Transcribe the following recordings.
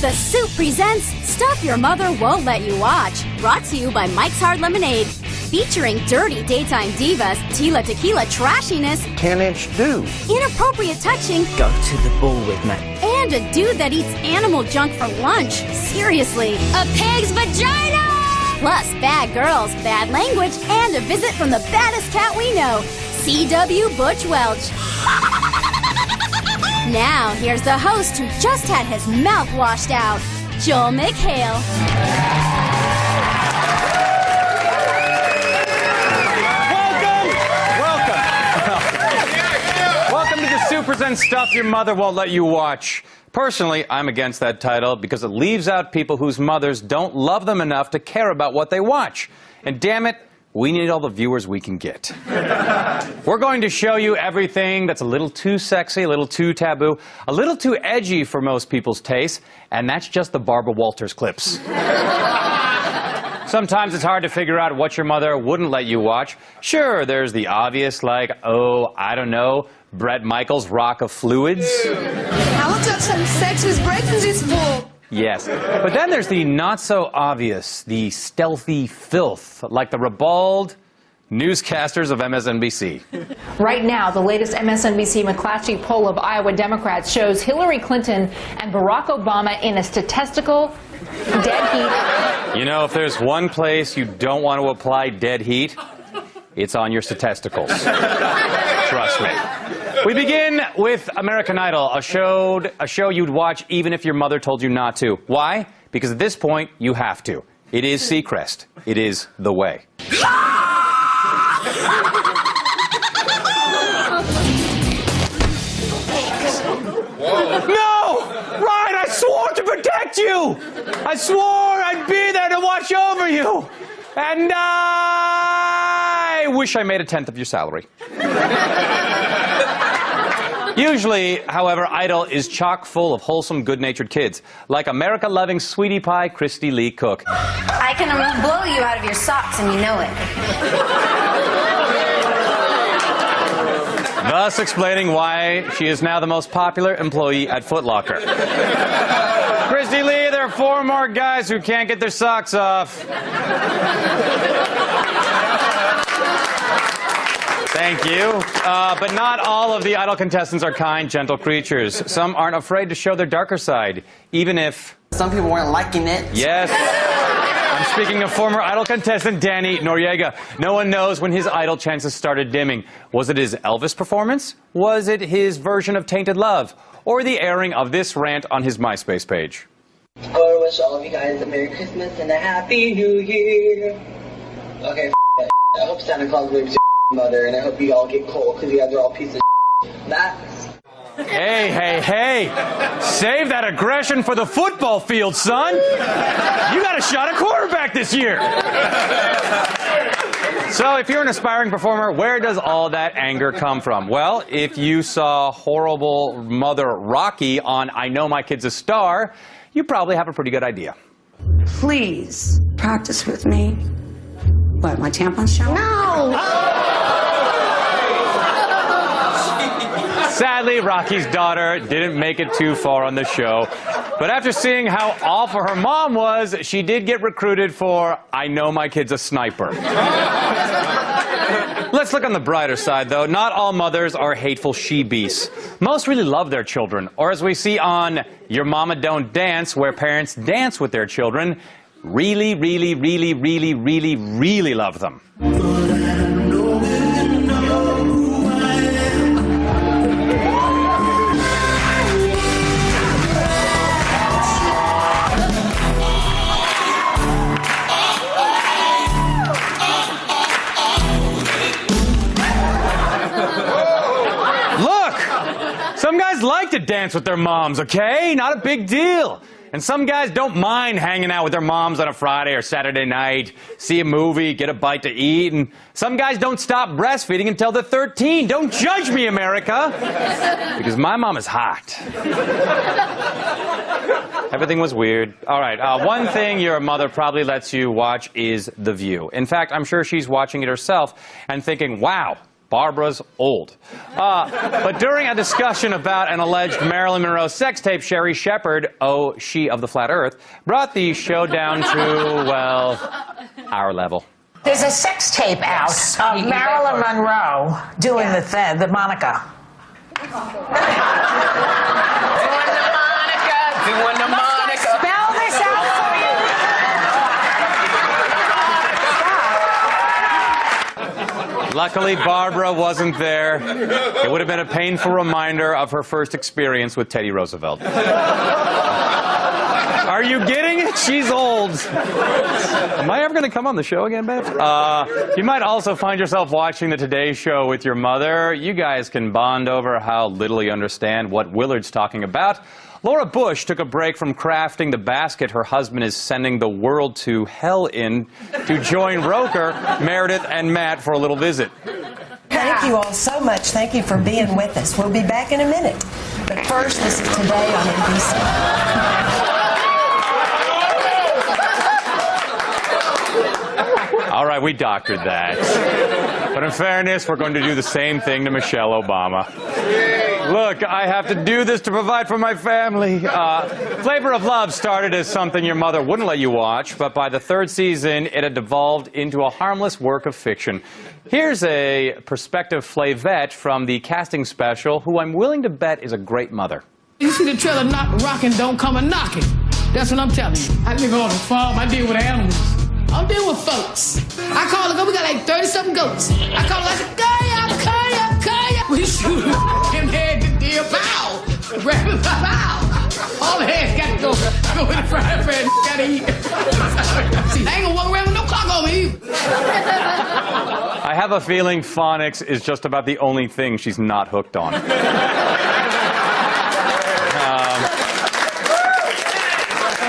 The Soup presents Stuff Your Mother Won't Let You Watch. Brought to you by Mike's Hard Lemonade. Featuring dirty daytime divas, Tila Tequila trashiness, 10-inch do, inappropriate touching, go to the bull with me, and a dude that eats animal junk for lunch. Seriously. A pig's vagina! Plus bad girls, bad language, and a visit from the baddest cat we know, C.W. Butch Welch. Now, here's the host who just had his mouth washed out, Joel McHale. Welcome to the Soup Presents Stuff Your Mother Won't Let You Watch. Personally, I'm against that title because it leaves out people whose mothers don't love them enough to care about what they watch. And damn it, we need all the viewers we can get. We're going to show you everything that's a little too sexy, a little too taboo, a little too edgy for most people's taste, and that's just the Barbara Walters clips. Sometimes it's hard to figure out what your mother wouldn't let you watch. Sure, there's the obvious, like, oh, I don't know, Bret Michaels' Rock of Fluids. I want to have some sex with Bret in this pool. Yes, but then there's the not-so-obvious, the stealthy filth, like the ribald newscasters of MSNBC. Right now, the latest MSNBC McClatchy poll of Iowa Democrats shows Hillary Clinton and Barack Obama in a statistical dead heat. You know, if there's one place you don't want to apply dead heat, it's on your statisticals. Trust me. We begin with American Idol, a show you'd watch even if your mother told you not to. Why? Because at this point, you have to. It is Seacrest. It is the way. No! Ryan, I swore to protect you! I swore I'd be there to watch over you! And I wish I made a tenth of your salary. Usually, however, Idol is chock full of wholesome, good-natured kids, like America-loving sweetie pie Christy Lee Cook. I can blow you out of your socks and you know it. Thus explaining why she is now the most popular employee at Foot Locker. Christy Lee, there are 4 more guys who can't get their socks off. Thank you. But not all of the Idol contestants are kind, gentle creatures. Some aren't afraid to show their darker side, even if... some people weren't liking it. Yes. I'm speaking of former Idol contestant Danny Noriega. No one knows when his Idol chances started dimming. Was it his Elvis performance? Was it his version of Tainted Love? Or the airing of this rant on his MySpace page? I want to wish all of you guys a Merry Christmas and a Happy New Year. Okay, that. I hope Santa Claus lives your mother, and I hope you all get cold because you guys are all pieces of That's... Hey, hey, hey! Save that aggression for the football field, son! You got a shot at quarterback this year! So, if you're an aspiring performer, where does all that anger come from? Well, if you saw horrible mother Rocky on I Know My Kid's a Star, you probably have a pretty good idea. Please practice with me. What, my tampon's showing? No! Sadly, Rocky's daughter didn't make it too far on the show. But after seeing how awful her mom was, she did get recruited for I Know My Kid's a Sniper. Let's look on the brighter side, though. Not all mothers are hateful she-beasts. Most really love their children. Or as we see on Your Mama Don't Dance, where parents dance with their children, really, really, really, really, really, really love them. Some guys like to dance with their moms, okay? Not a big deal. And some guys don't mind hanging out with their moms on a Friday or Saturday night, see a movie, get a bite to eat. And some guys don't stop breastfeeding until they're 13. Don't judge me, America. Because my mom is hot. Everything was weird. All right, one thing your mother probably lets you watch is The View. In fact, I'm sure she's watching it herself and thinking, wow, Barbara's old. But during a discussion about an alleged Marilyn Monroe sex tape, Sherry Shepherd, oh, she of the flat earth, brought the show down to, well, our level. There's a sex tape out of Marilyn Monroe doing the Monica. Doing the Monica. Spell this out for you. Luckily, Barbara wasn't there. It would have been a painful reminder of her first experience with Teddy Roosevelt. Are you getting it? She's old. Am I ever going to come on the show again, babe? You might also find yourself watching the Today Show with your mother. You guys can bond over how little you understand what Willard's talking about. Laura Bush took a break from crafting the basket her husband is sending the world to hell in to join Roker, Meredith, and Matt for a little visit. Thank you all so much. Thank you for being with us. We'll be back in a minute. But first, this is Today on NBC. All right, we doctored that. But in fairness, we're going to do the same thing to Michelle Obama. Look, I have to do this to provide for my family. Flavor of Love started as something your mother wouldn't let you watch, but by the third season, it had devolved into a harmless work of fiction. Here's a prospective Flavette from the casting special, who I'm willing to bet is a great mother. You see the trailer, knock rockin', don't come a knocking. That's what I'm telling you. I live on the farm, I deal with animals. I'm dealing with folks. I call it, we got like 30-something goats. I call it like, curry. We shoot him head to deal, pow! Rabbit, pow! All the heads got to go in the frying pan, gotta eat. See, I ain't gonna walk around with no clock on me either. I have a feeling phonics is just about the only thing she's not hooked on.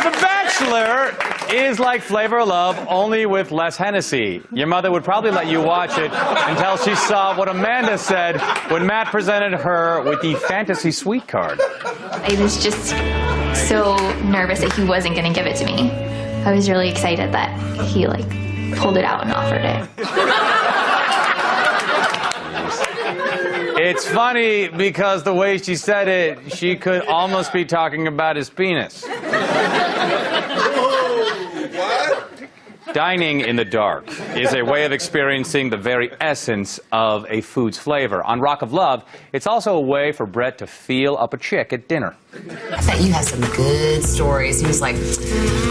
The Bachelor is like Flavor of Love, only with less Hennessy. Your mother would probably let you watch it until she saw what Amanda said when Matt presented her with the Fantasy Suite card. I was just so nervous that he wasn't going to give it to me. I was really excited that he, pulled it out and offered it. It's funny because the way she said it, she could almost be talking about his penis. Dining in the dark is a way of experiencing the very essence of a food's flavor. On Rock of Love, it's also a way for Brett to feel up a chick at dinner. I thought you had some good stories. He was like,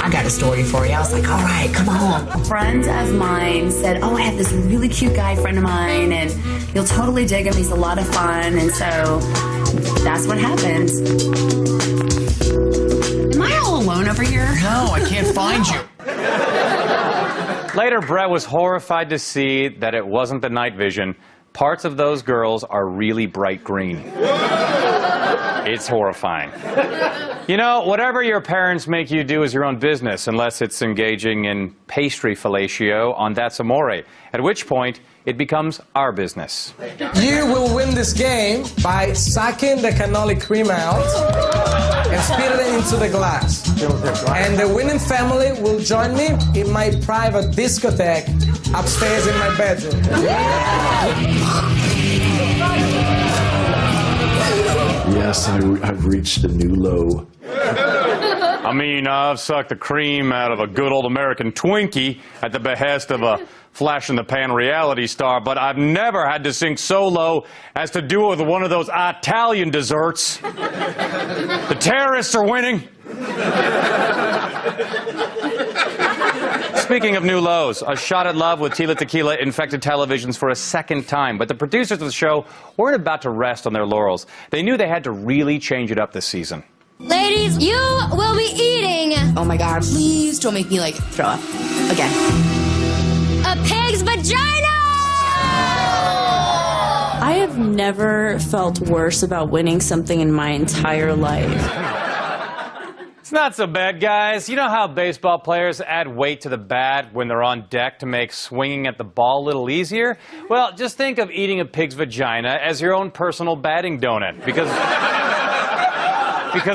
I got a story for you. I was like, all right, come on. Friends of mine said, oh, I have this really cute guy friend of mine, and you'll totally dig him. He's a lot of fun. And so that's what happened. Am I all alone over here? No, I can't find you. Later, Brett was horrified to see that it wasn't the night vision. Parts of those girls are really bright green. It's horrifying. You know, whatever your parents make you do is your own business, unless it's engaging in pastry fellatio on That's Amore, at which point it becomes our business. You will win this game by sucking the cannoli cream out and spitting it into the glass. And the winning family will join me in my private discotheque upstairs in my bedroom. Yes, I've reached a new low. I mean, I've sucked the cream out of a good old American Twinkie at the behest of a flash-in-the-pan reality star, but I've never had to sink so low as to do it with one of those Italian desserts. The terrorists are winning. Speaking of new lows, A Shot at Love with Tila Tequila infected televisions for a second time, but the producers of the show weren't about to rest on their laurels. They knew they had to really change it up this season. Ladies, you will be eating. Oh my God, please don't make me throw up again. A pig's vagina! I have never felt worse about winning something in my entire life. It's not so bad, guys. You know how baseball players add weight to the bat when they're on deck to make swinging at the ball a little easier? Well, just think of eating a pig's vagina as your own personal batting donut, because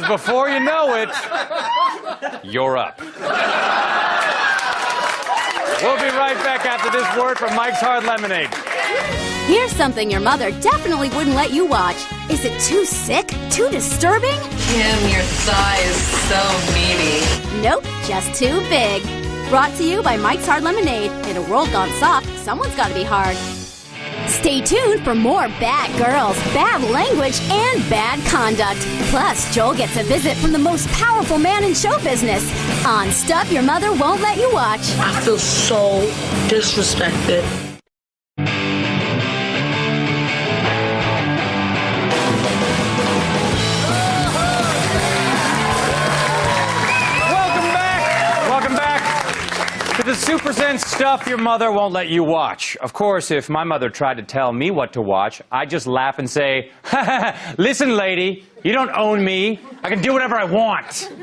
before you know it, you're up. We'll be right back after this word from Mike's Hard Lemonade. Here's something your mother definitely wouldn't let you watch. Is it too sick? Too disturbing? Kim, your thigh is so meaty. Nope, just too big. Brought to you by Mike's Hard Lemonade. In a world gone soft, someone's gotta be hard. Stay tuned for more bad girls, bad language, and bad conduct. Plus, Joel gets a visit from the most powerful man in show business on Stuff Your Mother Won't Let You Watch. I feel so disrespected. The Super Zen Stuff Your Mother Won't Let You Watch. Of course, if my mother tried to tell me what to watch, I'd just laugh and say, listen, lady, you don't own me. I can do whatever I want.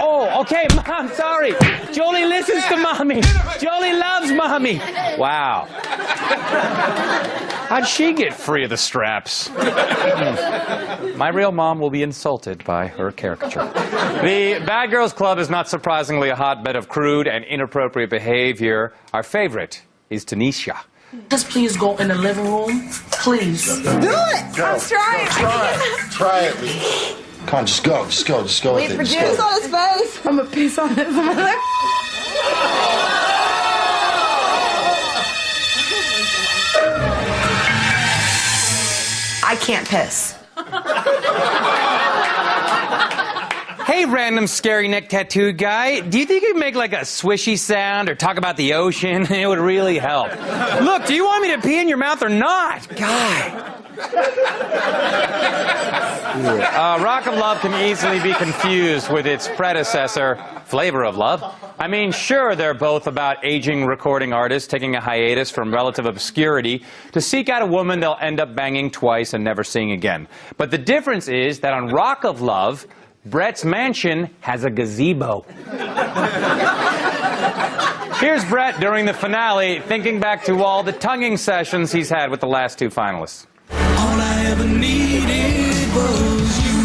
Okay, Mom, sorry. Jolie listens to Mommy. Jolie loves Mommy. Wow. How'd she get free of the straps? My real mom will be insulted by her caricature. The Bad Girls Club is not surprisingly a hotbed of crude and inappropriate behavior. Our favorite is Tanisha. Just please go in the living room. Please. Do it! Go. I'm trying. Try it. Come on, just go with Wait it. for juice on his face. I'm a piece on his mother. I can't piss. Hey, random scary neck tattooed guy, do you think you could make like a swishy sound or talk about the ocean? It would really help. Look, do you want me to pee in your mouth or not? God. Rock of Love can easily be confused with its predecessor, Flavor of Love. I mean, sure, they're both about aging recording artists taking a hiatus from relative obscurity to seek out a woman they'll end up banging twice and never seeing again. But the difference is that on Rock of Love, Brett's mansion has a gazebo. Here's Brett during the finale, thinking back to all the tonguing sessions he's had with the last two finalists. All I ever needed was you.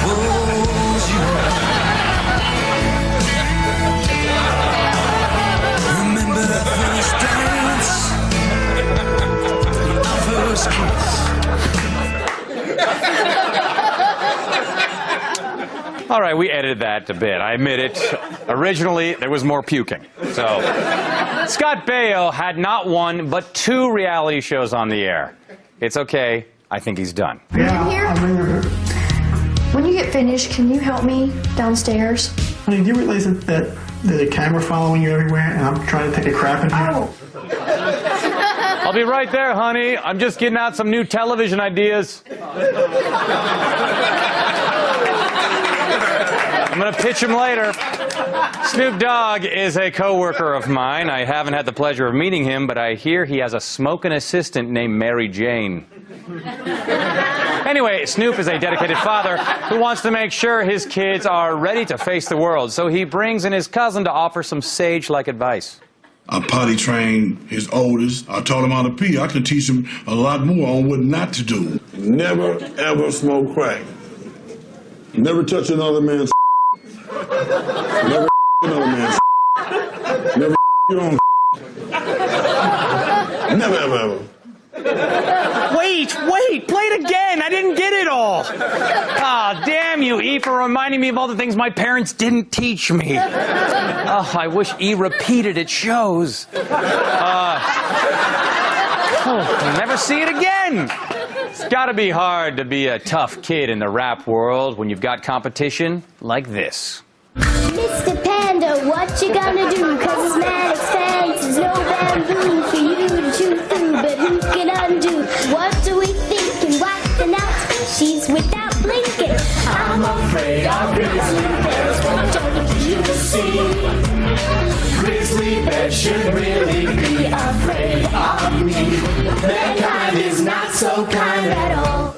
Was you. Remember that first dance? Our first kiss. All right, we edited that a bit, I admit it. Originally, there was more puking. So, Scott Baio had not one, but 2 reality shows on the air. It's okay. I think he's done. Yeah, when you get finished, can you help me downstairs? Honey, do you realize that there's a camera following you everywhere and I'm trying to take a crap in here? Oh. I'll be right there, honey. I'm just getting out some new television ideas. I'm going to pitch him later. Snoop Dogg is a co-worker of mine. I haven't had the pleasure of meeting him, but I hear he has a smoking assistant named Mary Jane. Anyway, Snoop is a dedicated father who wants to make sure his kids are ready to face the world, so he brings in his cousin to offer some sage-like advice. I potty trained his oldest. I taught him how to pee. I can teach him a lot more on what not to do. Never, ever smoke crack. Never touch another man's Never another man's Never your own Never, ever. Wait, play it again. I didn't get it all. Ah, damn you, E, for reminding me of all the things my parents didn't teach me. Oh, I wish E repeated its shows. I'll never see it again. It's gotta be hard to be a tough kid in the rap world when you've got competition like this. Mr. Panda, what you gonna do? 'Cause it's mad expensive, no bamboo for you to chew through, but who can undo? What do we think and what's the nuts? She's without blinking. I'm afraid of grizzly bears, but don't you see? Grizzly bears should really be afraid of me. Their kind is not so kind at all.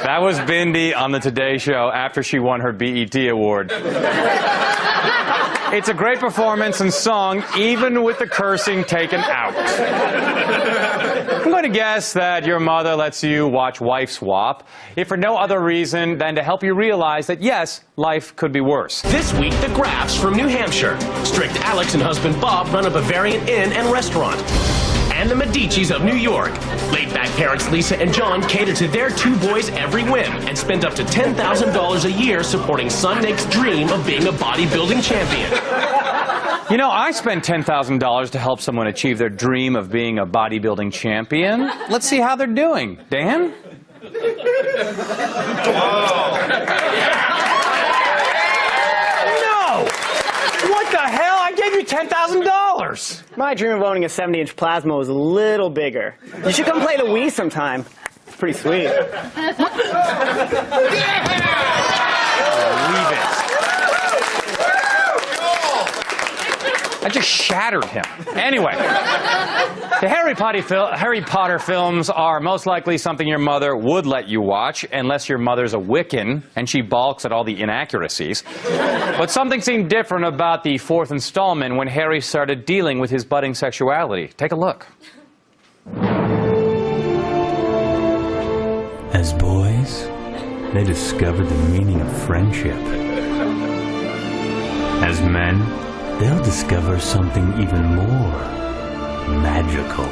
That was Bindi on the Today Show after she won her BET award. It's a great performance and song, even with the cursing taken out. going to guess that your mother lets you watch Wife Swap, if for no other reason than to help you realize that, yes, life could be worse. This week, the Graffs from New Hampshire. Strict Alex and husband Bob run a Bavarian inn and restaurant. And the Medicis of New York. Laid-back parents Lisa and John cater to their 2 boys' every whim and spend up to $10,000 a year supporting son Nick's dream of being a bodybuilding champion. You know, I spent $10,000 to help someone achieve their dream of being a bodybuilding champion. Let's see how they're doing. Dan? No! What the hell? I gave you $10,000! My dream of owning a 70-inch plasma was a little bigger. You should come play the Wii sometime. It's pretty sweet. Leave it. I just shattered him. Anyway, the Harry Potter films are most likely something your mother would let you watch, unless your mother's a Wiccan and she balks at all the inaccuracies. But something seemed different about the 4th installment when Harry started dealing with his budding sexuality. Take a look. As boys, they discovered the meaning of friendship. As men, they'll discover something even more magical.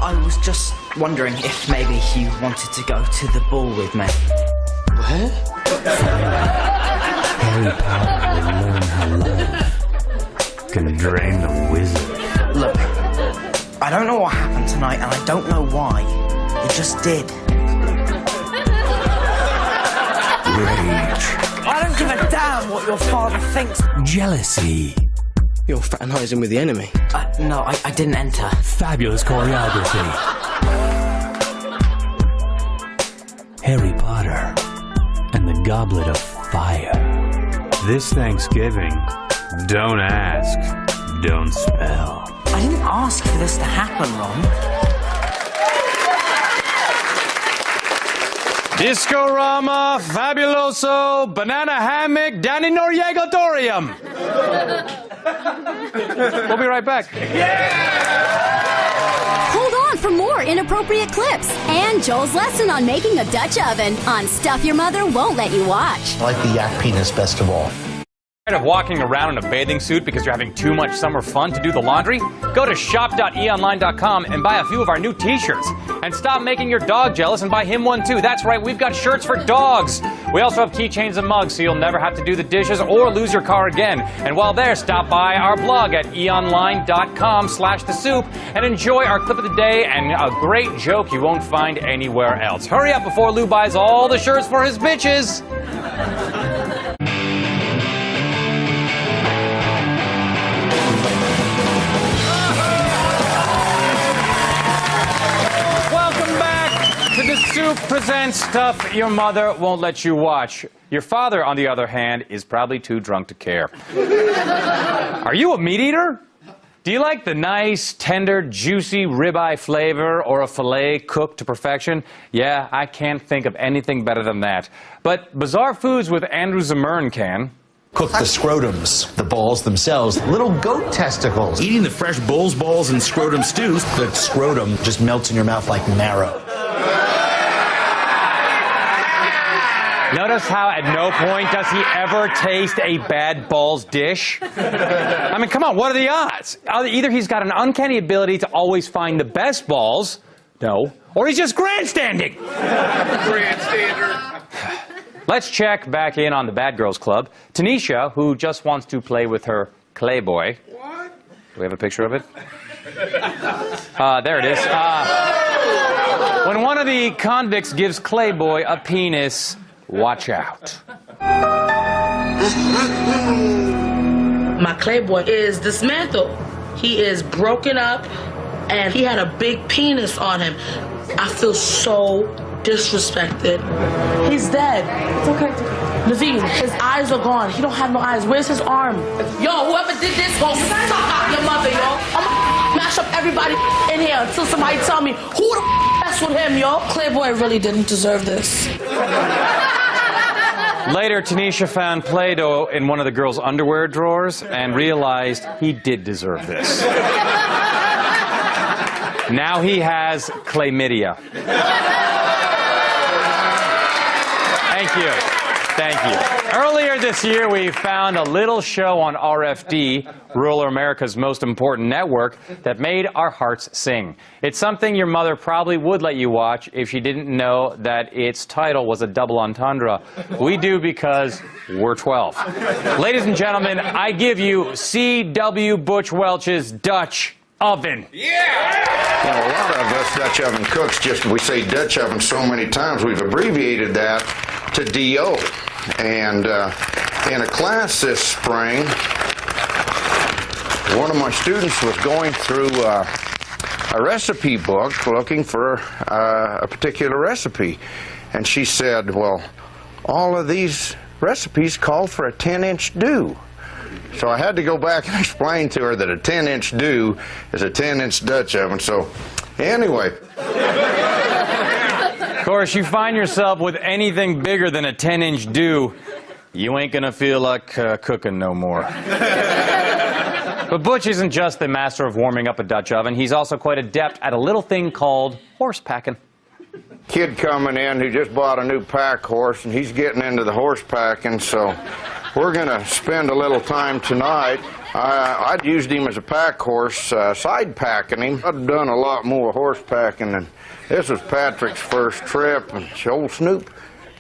I was just wondering if maybe you wanted to go to the ball with me. What? Harry Potter will learn how love can drain the wizard. Look, I don't know what happened tonight, and I don't know why. It just did. Rage. I don't give a damn what your father thinks. Jealousy. You're fraternizing with the enemy. No, I didn't enter. Fabulous choreography. Harry Potter and the Goblet of Fire. This Thanksgiving, don't ask, don't spell. I didn't ask for this to happen, Ron. Disco-rama, fabuloso, banana hammock, Danny Noriega-torium. We'll be right back. Hold on for more inappropriate clips and Joel's lesson on making a Dutch oven on Stuff Your Mother Won't Let You Watch. I like the yak penis best of all. Tired of walking around in a bathing suit because you're having too much summer fun to do the laundry? Go to shop.eonline.com and buy a few of our new t-shirts. And stop making your dog jealous and buy him one too. That's right, we've got shirts for dogs. We also have keychains and mugs so you'll never have to do the dishes or lose your car again. And while there, stop by our blog at eonline.com/thesoup and enjoy our clip of the day and a great joke you won't find anywhere else. Hurry up before Lou buys all the shirts for his bitches. The Soup presents Stuff Your Mother Won't Let You Watch. Your father, on the other hand, is probably too drunk to care. Are you a meat eater? Do you like the nice, tender, juicy ribeye flavor or a filet cooked to perfection? Yeah, I can't think of anything better than that. But Bizarre Foods with Andrew Zimmern can. Cook the scrotums, the balls themselves, little goat testicles. Eating the fresh bull's balls and scrotum stews, the scrotum just melts in your mouth like marrow. Notice how at no point does he ever taste a bad balls dish? I mean, come on, what are the odds? Either he's got an uncanny ability to always find the best balls, no, or he's just grandstanding. Grandstander. Let's check back in on the Bad Girls Club. Tanisha, who just wants to play with her clay boy. What? Do we have a picture of it? There it is. When one of the convicts gives Clayboy a penis, watch out. My Clayboy is dismantled. He is broken up, and he had a big penis on him. I feel so disrespected. He's dead. It's okay. Naveen, his eyes are gone. He don't have no eyes. Where's his arm? Yo, whoever did this, go suck out your mother, yo. I'm gonna mash up everybody in here until somebody tell me who the mess with him, yo. Clayboy really didn't deserve this. Later, Tanisha found Play-Doh in one of the girls' underwear drawers and realized he did deserve this. Now he has chlamydia. Thank you. Thank you. Earlier this year, we found a little show on RFD, Rural America's most important network, that made our hearts sing. It's something your mother probably would let you watch if she didn't know that its title was a double entendre. We do because we're 12. Ladies and gentlemen, I give you C.W. Butch Welch's Dutch Oven. Yeah! You know, a lot of us Dutch oven cooks, we say Dutch oven so many times, we've abbreviated that to D.O. And in a class this spring, one of my students was going through a recipe book looking for a particular recipe. And she said, well, all of these recipes call for a 10-inch do. So I had to go back and explain to her that a 10-inch do is a 10-inch Dutch oven. So anyway. Of course, you find yourself with anything bigger than a 10-inch do, you ain't gonna feel like cooking no more. But Butch isn't just the master of warming up a Dutch oven. He's also quite adept at a little thing called horse packing. Kid coming in who just bought a new pack horse, and he's getting into the horse packing, so we're going to spend a little time tonight. I'd used him as a pack horse, side packing him. I'd done a lot more horse packing, and this was Patrick's first trip, and old Snoop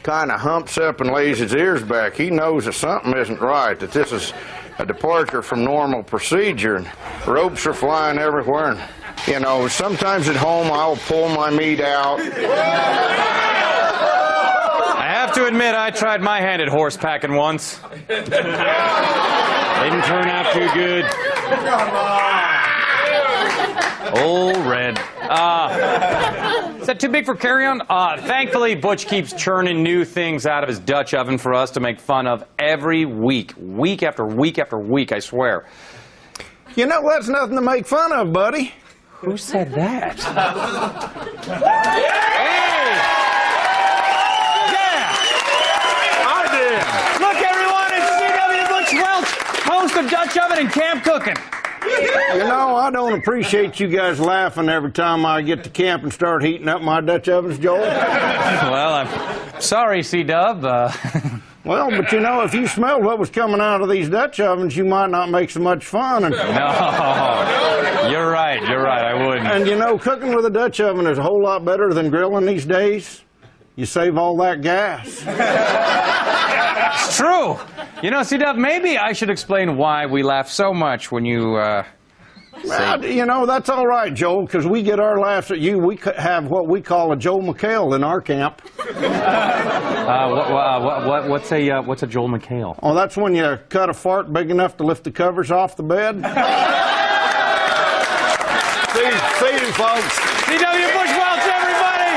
kind of humps up and lays his ears back. He knows that something isn't right, that this is a departure from normal procedure, and ropes are flying everywhere. And, you know, sometimes at home I'll pull my meat out. I have to admit, I tried my hand at horse packing once. Didn't turn out too good. Old Red. Is that too big for carry-on? Thankfully, Butch keeps churning new things out of his Dutch oven for us to make fun of every week. Week after week after week, I swear. You know, that's nothing to make fun of, buddy. Who said that? Look, everyone, it's C.W. Butch Welch, host of Dutch Oven and Camp Cooking. You know, I don't appreciate you guys laughing every time I get to camp and start heating up my Dutch ovens, Joel. Well, I'm sorry, C-Dub. Well, but you know, if you smelled what was coming out of these Dutch ovens, you might not make so much fun. And, no, you're right, I wouldn't. And you know, cooking with a Dutch oven is a whole lot better than grilling these days. You save all that gas. It's true. You know, C-Dub, maybe I should explain why we laugh so much when you, Well, you know, that's all right, Joel, because we get our laughs at you. We have what we call a Joel McHale in our camp. What's a Joel McHale? Oh, that's when you cut a fart big enough to lift the covers off the bed. See you, folks. C.W. Butch Welch, everybody!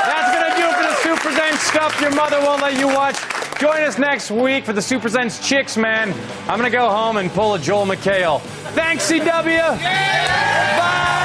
That's going to do it for the Super Zen Stuff Your Mother Won't Let You Watch. Join us next week for the Super Zen's Chicks, man. I'm going to go home and pull a Joel McHale. Thanks, C.W. Yeah! Bye!